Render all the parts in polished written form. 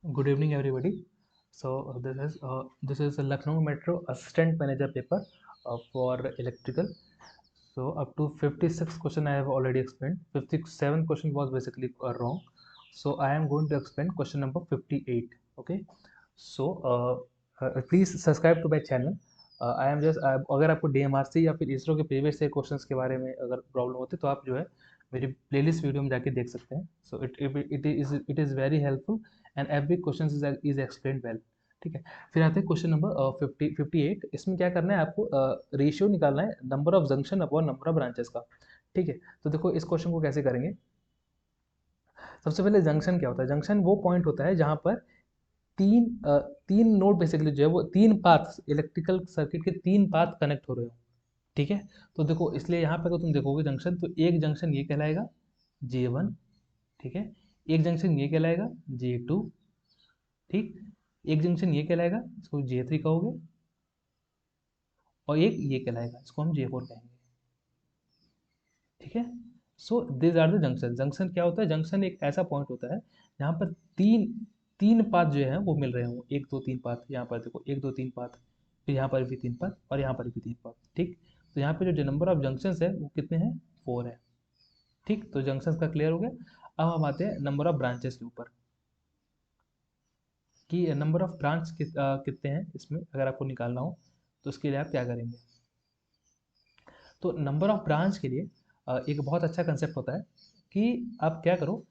Good evening, everybody. This is a Lucknow Metro Assistant Manager paper for electrical. So up to 56 question I have already explained. 57 question was basically wrong. So I am going to explain question number 58. Okay. So please subscribe to my channel. I am just अगर आपको DMRC या फिर इसरो के previous year questions के बारे में अगर problem होती है तो आप जो है मेरी प्लेलिस्ट वीडियो में जाके देख सकते हैं. So it is very helpful and every question is explain well. ठीक है. फिर आते हैं क्वेश्चन नंबर 58. इसमें क्या करना है आपको, रेशियो निकालना है number of junction upon number of branches का. ठीक है. तो देखो इस क्वेश्चन को कैसे करेंगे. सबसे पहले जंक्शन क्या होता है. जंक्शन वो पॉइंट होता है जहाँ पर तीन नोड बेसिकली जो है वो तीन पाथ, इलेक्ट्रिकल सर्किट के तीन पाथ कनेक्ट हो रहे हो. ठीक है. तो देखो इसलिए यहाँ पे अगर तुम देखोगे जंक्शन, तो एक जंक्शन ये कहलाएगा J1. ठीक है. एक जंक्शन ये कहलाएगा J2. ठीक. एक जंक्शन ये कहलाएगा, इसको J3 कहोगे. और एक ये कहलाएगा, इसको हम J4 कहेंगे. ठीक है. So this are the junction. Junction क्या होता है. जंक्शन एक ऐसा पॉइंट होता है जहाँ पर तीन तीन पाथ जो है वो मिल रहे हों. एक दो तीन पाथ, यहाँ पर देखो एक दो तीन पाथ, फिर यहाँ पर भी तीन पाथ और यहाँ पर भी तीन पाथ. ठीक. तो यहाँ पे जो नंबर ऑफ जंक्शंस है वो कितने हैं, 4 है. ठीक. तो जंक्शंस का क्लियर हो गया. अब हम आते हैं नंबर ऑफ ब्रांचेस के ऊपर कि नंबर ऑफ ब्रांच कितने हैं इसमें अगर आपको निकालना हो तो उसके लिए आप क्या करेंगे. तो नंबर ऑफ ब्रांच के लिए एक बहुत अच्छा कंसेप्ट होता है कि आप क्या करो.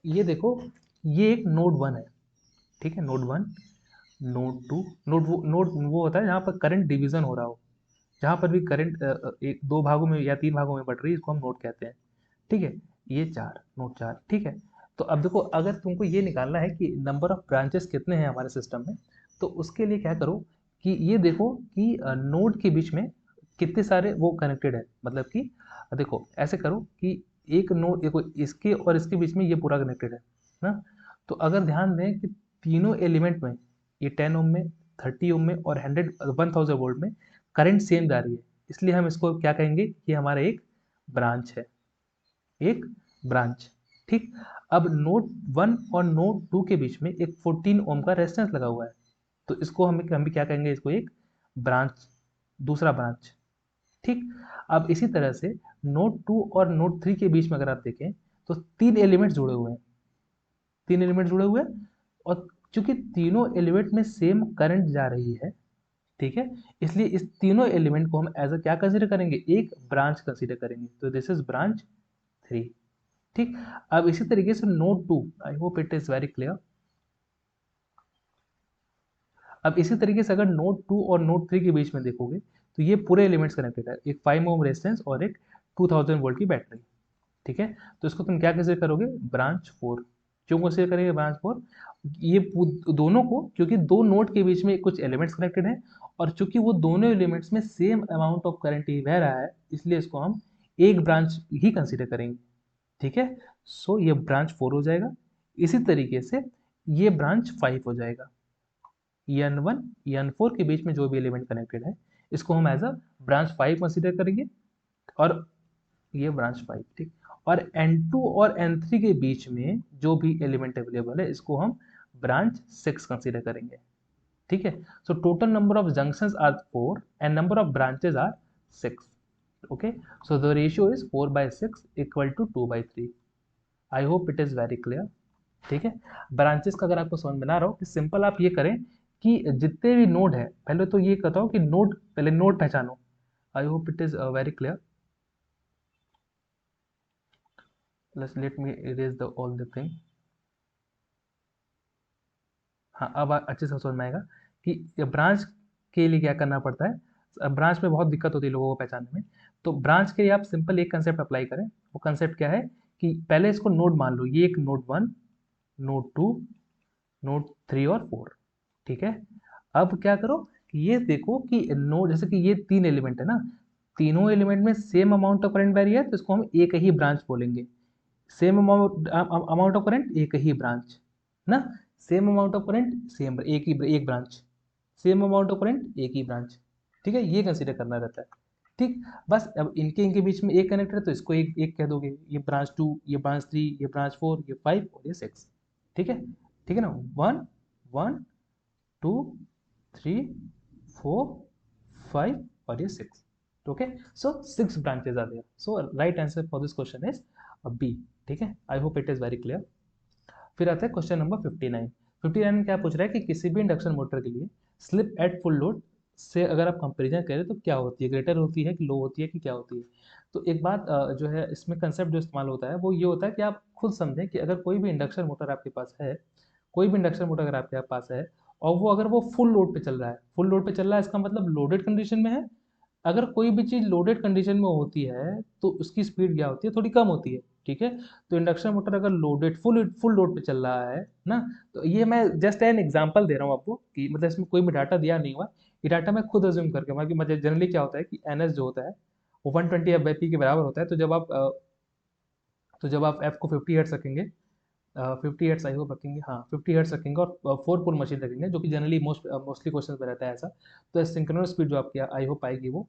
ये देखो, ये एक नोड 1 है. ठीक है. Node 1, node 2. नोड वो होता है जहाँ पर करंट डिवीजन हो रहा हो. जहाँ पर भी करंट एक दो भागों में या तीन भागों में बढ़ रही है, इसको हम नोड कहते हैं. ठीक है. ये चार, नोड 4. ठीक है. तो अब देखो अगर तुमको ये निकालना है कि नंबर ऑफ ब्रांचेस कितने हैं हमारे सिस्टम में, तो उसके लिए क्या करो कि ये देखो कि नोड के बीच में कितने सारे वो कनेक्टेड है. मतलब कि देखो ऐसे करो कि एक नोड, देखो इसके और इसके बीच में ये पूरा कनेक्टेड है ना. तो अगर ध्यान दें कि तीनों एलिमेंट में, ये 10 ओम में, 30 ओम में और 1000 वोल्ट में करंट सेम जा रही है. इसलिए हम इसको क्या कहेंगे, ये हमारा एक ब्रांच है. एक ब्रांच. ठीक. अब नोड 1 और नोड 2 के बीच में एक 14 ओम का रेजिस्टेंस लगा हुआ है. तो इसको हम भी क्या कहेंगे, इसको एक ब्रांच, दूसरा ब्रांच. ठीक. अब इसी तरह से नोड 2 और नोड 3 के बीच में अगर आप देखें तो तीन एलिमेंट जुड़े हुए हैं. तीन एलिमेंट जुड़े हुए हैं और चूंकि तीनों एलिमेंट में सेम करंट जा रही है, ठीक है, इसलिए इस तीनों एलिमेंट को हम एज अ क्या कंसीडर करेंगे, एक ब्रांच कंसीडर करेंगे. तो दिस इज ब्रांच 3. ठीक. अब इसी तरीके से node 2, I hope it is very clear. अब इसी तरीके से अगर नोड 2 और नोड 3 के बीच में देखोगे तो ये पूरे एलिमेंट्स कनेक्टेड है. एक 5 ओम रेजिस्टेंस और एक 2000 वोल्ट की बैटरी. ठीक है. तो इसको तुम क्या कंसीडर करोगे, ब्रांच 4. क्यों कंसीडर करेंगे ब्रांच 4, ये दोनों को, क्योंकि दो नोड के बीच में कुछ एलिमेंट्स कनेक्टेड हैं और चूंकि वो दोनों एलिमेंट्स में सेम अमाउंट ऑफ करंट ही बह रहा है, इसलिए इसको हम एक ब्रांच ही कंसीडर करेंगे. ठीक है. सो ये ब्रांच 4 हो जाएगा. इसी तरीके से ये ब्रांच 5 हो जाएगा. N1 N4 के बीच में जो भी एलिमेंट कनेक्टेड है इसको हम एज अ ब्रांच 5 कंसीडर करेंगे. और ये ब्रांच 5. ठीक. और N2 और N3 के बीच में जो भी एलिमेंट अवेलेबल है इसको हम ब्रांच 6 कंसीडर करेंगे. ठीक है. So total number of junctions are 4 and number of branches are 6. Okay. So the ratio is 4/6 equal to 2/3. I hope it is very clear. ठीक है. ब्रांचेस का अगर आपको समझ में ना रहा हो कि सिंपल आप ये करें कि जितने भी नोड है, पहले तो ये कहता हूँ कि नोड, पहले नोड पहचानो. आई hope it is very clear. let me erase the all the thing. हाँ, अब अच्छे से समझ में आएगा कि ब्रांच के लिए क्या करना पड़ता है. ब्रांच में बहुत दिक्कत होती है लोगों को पहचानने में. तो ब्रांच के लिए आप सिंपल एक कंसेप्ट अप्लाई करें. वो कंसेप्ट क्या है कि पहले इसको नोड मान लो. ये एक नोड 1, नोड 2, नोड 3 और 4. ठीक है. अब क्या करो कि ये देखो कि नोड, जैसे कि ये तीन एलिमेंट है ना, तीनों एलिमेंट में same amount of current vary है तो इसको हम एक ही ब्रांच बोलेंगे. Same amount amount of current, एक ही ब्रांच ना. Same amount of current, same एक branch. Same amount of current, एक ही ब्रांच. ठीक है. ये कंसीडर करना रहता है. ठीक. बस अब इनके इनके बीच में एक कनेक्टर है तो इसको एक एक कह दोगे. ये ब्रांच 2, ये ब्रांच 3, ये ब्रांच 4, ये 5 और ये 6. ठीक है. ठीक है ना, 1 1 2 3 4 5 और ये 6। Okay, so 6 branches are there, so right answer for this question is B. ठीक है, I hope it is very clear. फिर आता है क्वेश्चन नंबर 59। 59 में क्या पूछ रहा है कि किसी भी इंडक्शन मोटर के लिए स्लिप एट फुल लोड से अगर आप कंपेरिजन करें तो क्या होती है, ग्रेटर होती है कि लो होती है कि क्या होती है। तो एक बात जो है इसमें कंसेप्ट जो इस्तेमाल होता है वो ये होता है कि आप खुद समझें कि अगर कोई भी इंडक्शन मोटर आपके पास है, कोई भी इंडक्शन मोटर अगर आपके पास है और वो अगर वो फुल लोड पे चल रहा है, फुल लोड पे चल रहा है इसका मतलब लोडेड कंडीशन में है। अगर कोई भी चीज़ लोडेड कंडीशन में होती है तो उसकी स्पीड क्या होती है, थोड़ी कम होती है। ठीक है, तो इंडक्शन मोटर अगर लोडेड फुल फुल लोड पे चल रहा है ना, तो ये मैं जस्ट एन एग्जांपल दे रहा हूँ आपको कि मतलब इसमें कोई भी डाटा दिया नहीं हुआ, ये डाटा मैं खुद अज्यूम करके, मतलब मुझे जनरली क्या होता है कि एन एस जो होता है वो 120 एफ बाई पी के बराबर होता है। तो जब आप एफ को 50 हर्ट्ज रखेंगे, 50 हर्ट्ज आई होप रखेंगे, हाँ 50 हर्ट्ज रखेंगे और 4 पोल मशीन रखेंगे जो कि जनरली मोस्टली क्वेश्चन में रहता है ऐसा, तो सिंक्रोनस स्पीड जो आपकी आई होप आएगी वो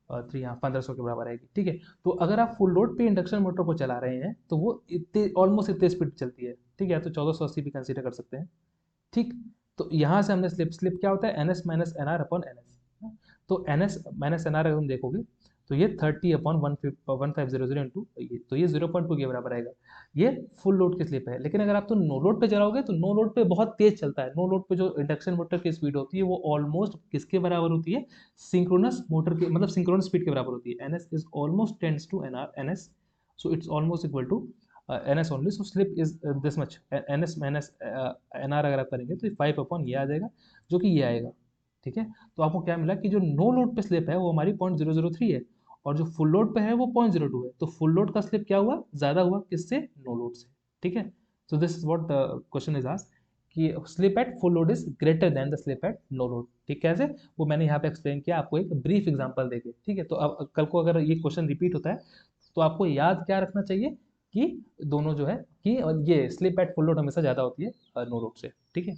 1500 के बराबर आएगी। ठीक है, तो अगर आप फुल लोड पे इंडक्शन मोटर को चला रहे हैं तो वो इतने ऑलमोस्ट इतने स्पीड चलती है। ठीक है, तो 1480 भी कंसीडर कर सकते हैं। ठीक, तो यहाँ से हमने स्लिप स्लिप क्या होता है, N S minus N R upon N S. तो N S minus N R अगर हम देखोगे तो ये 30 अपॉन 1500 इंटू, तो ये 0.2 के बराबर आएगा। ये फुल लोड की स्लिप है। लेकिन अगर आप तो नो लोड पे चलाओगे तो नो लोड पे बहुत तेज चलता है। नो लोड पे जो इंडक्शन मोटर की स्पीड होती है वो ऑलमोस्ट किसके बराबर होती है, सिंक्रोनस मोटर के, मतलब सिंक्रोनस स्पीड के बराबर होती है। N S is almost tends to N R N S, so it's almost equal to ns only, so slip is this much, ns minus nr अगर आप करेंगे तो 5 अपॉन ये आ जाएगा जो कि ये आएगा। ठीक है, तो आपको क्या मिला कि जो नो लोड पे स्लिप है वो हमारी 0.003 है और जो फुल लोड पे है वो 0.02 है। तो फुल लोड का स्लिप क्या हुआ, ज़्यादा हुआ किससे, नो लोड से। ठीक है, so this is what the question is asked कि slip at full load is greater than the slip at no load. ठीक, कैसे, वो मैंने यहाँ पे एक्सप्लेन किया आपको एक ब्रीफ एग्जांपल देके। ठीक है, तो अब कल को अगर ये क्वेश्चन रिपीट होता है तो आपको याद क्या रखना चाहिए कि दोनों जो है कि ये स्लिप एट फुल लोड हमेशा ज़्यादा होती है नो लोड से। ठीक है,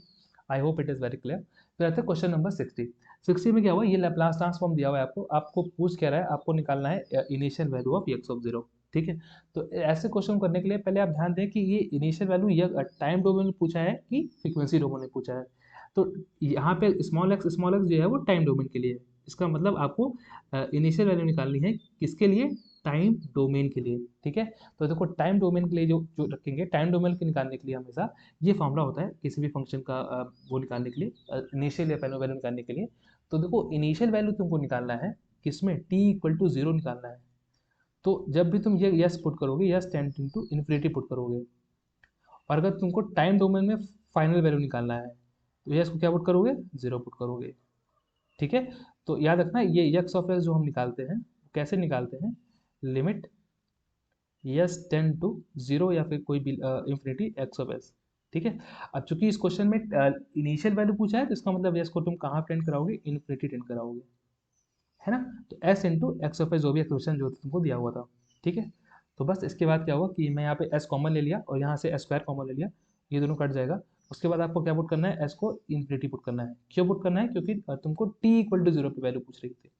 I hope it is very clear. फिर आते हैं क्वेश्चन नंबर 60। 60 में क्या हुआ, ये लैप्लास ट्रांसफॉर्म दिया हुआ है आपको, आपको पूछ क्या रहा है, आपको निकालना है initial value of x of zero. ठीक है, तो ऐसे क्वेश्चन करने के लिए पहले आप ध्यान दें कि ये इनिशियल वैल्यू ये टाइम डोमेन में पूछा है कि फ्रीक्वेंसी डोमेन में पूछा है। तो यहाँ पे स्मॉल एक्स जो है वो टाइम डोमेन के लिए है। इसका मतलब आपको इनिशियल वैल्यू निकालनी है किसके लिए, टाइम डोमेन के लिए। ठीक है, तो देखो टाइम डोमेन के लिए जो जो रखेंगे, टाइम डोमेन के निकालने के लिए हमेशा ये फॉर्मूला होता है किसी भी फंक्शन का वो निकालने के लिए, इनिशियल या फाइनल वैल्यू निकालने के लिए। तो देखो इनिशियल वैल्यू तुमको निकालना है किसमें, t इक्वल टू जीरो निकालना है। तो जब भी तुम ये यस पुट करोगे, s tend to infinity put करोगे, और अगर तुमको टाइम डोमेन में फाइनल वैल्यू निकालना है तो यस को क्या पुट करोगे, जीरो पुट करोगे। ठीक है, तो याद रखना ये यक्स ऑफ एस जो हम निकालते हैं कैसे निकालते हैं, limit s tend to zero या फिर कोई भी इंफिनिटी एक्स ऑफ एस। ठीक है, अब चूंकि इस क्वेश्चन में इनिशियल वैल्यू पूछा है तो इसका मतलब एस को तुम कहाँ टेंड कराओगे, इन्फिनिटी टेंड कराओगे, है ना। तो S into x of S जो भी एक्सप्रेशन जो तुमको दिया हुआ था। ठीक है, तो बस इसके बाद क्या हुआ कि मैं यहाँ पे एस कॉमन ले लिया और यहाँ से एस स्क्वायर कॉमन ले लिया, ये दोनों कट जाएगा। उसके बाद आपको क्या पुट करना है, एस को इन्फिनिटी पुट करना है। क्यों पुट करना है, क्योंकि तुमको टी इक्वल टू जीरो पे वैल्यू पूछ रही थी।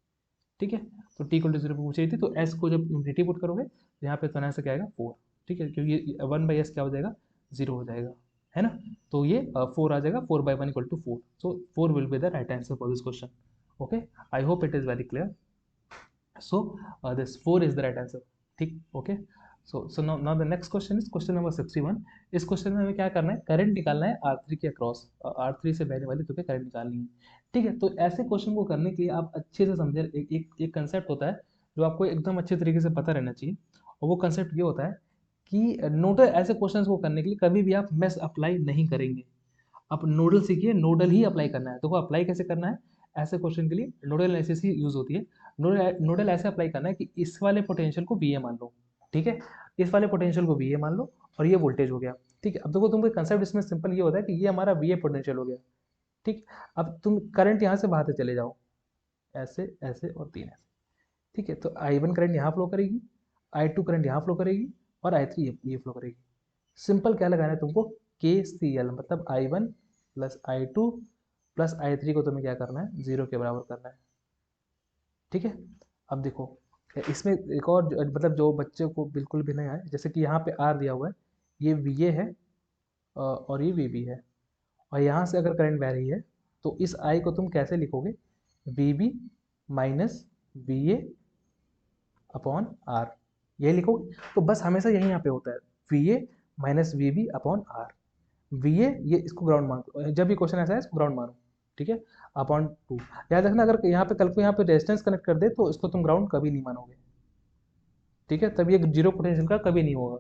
ठीक है, तो टी इक्वल टू जीरो पे पूछ रही थी, तो एस को जब इन्फिनिटी पुट करोगे तो यहाँ पे तो आंसर क्या आएगा, 4। ठीक है, क्योंकि 1/s क्या हो जाएगा, जीरो हो जाएगा, है ना। तो ये 4 आ जाएगा, 4/1 equal to 4, so 4 will be the right answer for this question. Okay, I hope it is very clear. So this 4 is the right answer. ठीक, okay. So now the next question is question number 61। इस question में हमें क्या करना है, current निकालना है R3 के अक्रॉस, R3 से बहने वाली तुम्हें करंट निकालनी है। ठीक है, तो ऐसे क्वेश्चन को करने के लिए आप अच्छे से समझे, एक कंसेप्ट होता है जो आपको एकदम अच्छे तरीके से पता रहना चाहिए, और वो कंसेप्ट ये होता है कि नोडल, ऐसे क्वेश्चन को करने के लिए कभी भी आप मेस अप्लाई नहीं करेंगे। आप नोडल सीखिए, नोडल ही अप्लाई करना है। तो वो अप्लाई कैसे करना है, ऐसे क्वेश्चन के लिए नोडल एनालिसिस ही यूज होती है। नोडल ऐसे अप्लाई करना है कि इस वाले पोटेंशियल को वी ए मान लो। ठीक है, इस वाले पोटेंशियल को वी ए मान लो और ये वोल्टेज हो गया। ठीक है, अब देखो तुमको कंसेप्ट इसमें सिंपल ये होता है कि ये हमारा वी ए पोटेंशियल हो गया। ठीक, अब तुम करंट यहाँ से बहाते चले जाओ, ऐसे ऐसे और तीन ऐसे। ठीक है, तो I1 करंट यहाँ फ्लो करेगी, I2 करंट यहाँ फ्लो करेगी और I3 ये फ्लो करेगी। सिंपल क्या लगाना है तुमको, KCL, मतलब I1 plus I2 plus I3 को तुम्हें क्या करना है, जीरो के बराबर करना है। ठीक है, अब देखो इसमें एक और मतलब जो बच्चे को बिल्कुल भी नहीं आए, जैसे कि यहाँ पे आर दिया हुआ है, ये VA है और ये वी बी है, और यहाँ से अगर करंट बह रही है तो इस आई को तुम कैसे लिखोगे, V B minus V A upon R, ये लिखोगे। तो बस हमेशा यही यहाँ पे होता है, V A minus V B upon R. V A ये इसको ग्राउंड मानो, जब भी क्वेश्चन ऐसा है इसको ग्राउंड मानो, ठीक है, अपॉन 2। याद रखना अगर यहाँ पे कल को यहाँ पे रेजिस्टेंस कनेक्ट कर दे तो इसको तुम ग्राउंड कभी नहीं मानोगे, ठीक है, तब ये जीरो पोटेंशियल का कभी नहीं होगा,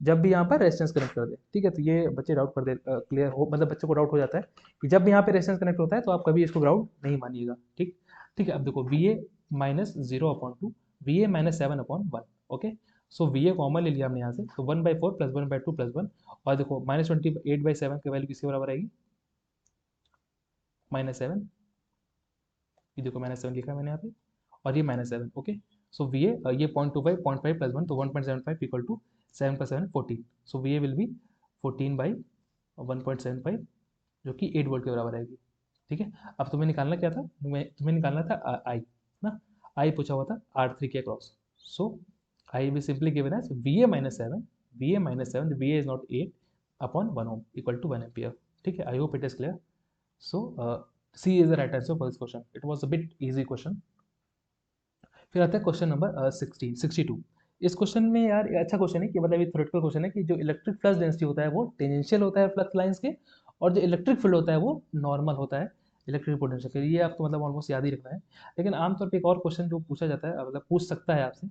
जब भी यहाँ पर रेजिस्टेंस कनेक्ट कर दे, ठीक है। तो ये बच्चे डाउट कर दे, क्लियर हो, मतलब बच्चे को डाउट हो जाता है कि जब भी यहाँ पे रेजिस्टेंस कनेक्ट होता है तो आप कभी इसको ग्राउंड नहीं मानिएगा, ठीक। ठीक है, अब देखो we A minus 0/2, we A minus 7/1, okay. So V A common ले लिया हमने यहाँ से, तो 1/4 प्लस 1/2 प्लस 1, और देखो -28/7 की वैल्यू किसके बराबर आएगी, -7, ये देखो -7 लिखा है मैंने यहाँ पे, और ये -7, ओके। सो वी ए ये 0.25 0.5 प्लस 1, तो 1.75 equal to 7 plus 7 14, so V A will be 14/1.75, जो कि 8 वोल्ट के बराबर आएगी, ठीक है। अब तुम्हें निकालना क्या था, तुम्हें निकालना था आई ना, आई पूछा हुआ था R3 के across, so I B simply given as V A minus 7, V A minus 7, V A is not 8 upon 1 ohm equal to 1 ampere, ठीक है। I hope it is clear. So C is the right answer for this question, it was a bit easy question. फिर आता है question number 62। इस question में यार ये अच्छा क्वेश्चन है कि मतलब ये थ्योरेटिकल क्वेश्चन है कि जो इलेक्ट्रिक फ्लक्स डेंसिटी होता है वो टेंजेंशियल होता है फ्लक्स लाइंस के, और जो इलेक्ट्रिक फील्ड होता है वो नॉर्मल होता है इलेक्ट्रिक पोटेंशियल के। ये आपको मतलब ऑलमोस्ट याद ही रखना है। लेकिन आमतौर पर एक और क्वेश्चन जो पूछा जाता है, मतलब पूछ सकता है आपसे,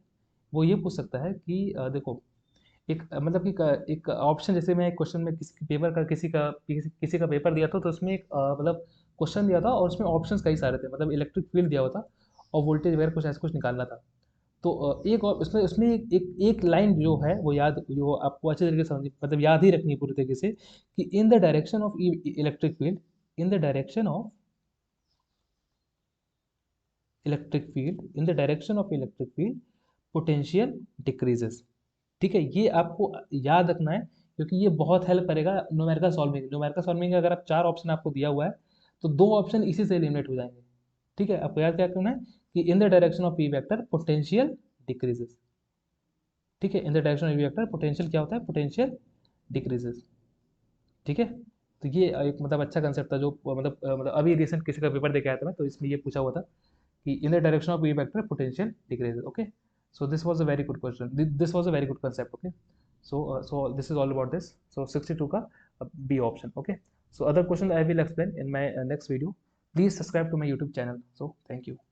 वो ये पूछ सकता है कि देखो एक मतलब कि एक ऑप्शन, जैसे मैं एक क्वेश्चन में किसी पेपर का किसी का पेपर दिया था, तो उसमें एक मतलब क्वेश्चन दिया था और उसमें ऑप्शंस कई सारे थे, मतलब इलेक्ट्रिक फील्ड दिया हुआ था और वोल्टेज वगैरह कुछ ऐसा कुछ निकालना था। तो एक और उसमें उसमें एक लाइन जो है वो याद, जो आपको अच्छे तरीके से समझ मतलब याद ही रखनी है पूरी तरीके से, कि in the direction of electric field, in the direction of electric field, in the direction of electric field potential decreases, ठीक है। ये आपको याद रखना है क्योंकि ये बहुत हेल्प करेगा न्यूमेरिकल सॉल्विंग अगर आप 4 ऑप्शन आपको दिया हुआ है तो 2 ऑप्शन इसी से एलिमिनेट हो जाएंगे, ठीक है। आपको याद क्या करना है कि in the direction of E vector potential decreases, ठीक है। In the direction of E vector potential क्या होता है, पोटेंशियल डिक्रीजेस, ठीक है। तो ये एक मतलब अच्छा कंसेप्ट था, जो मतलब अभी रिसेंट किसी का पेपर देके आया था मैं, तो इसमें ये पूछा हुआ था कि in the direction of E vector potential decreases, okay. So this was a very good question. This was a very good concept. Okay. So this is all about this. So 62 का B option. Okay. So other question I will explain in my next video. Please subscribe to my YouTube channel. So thank you.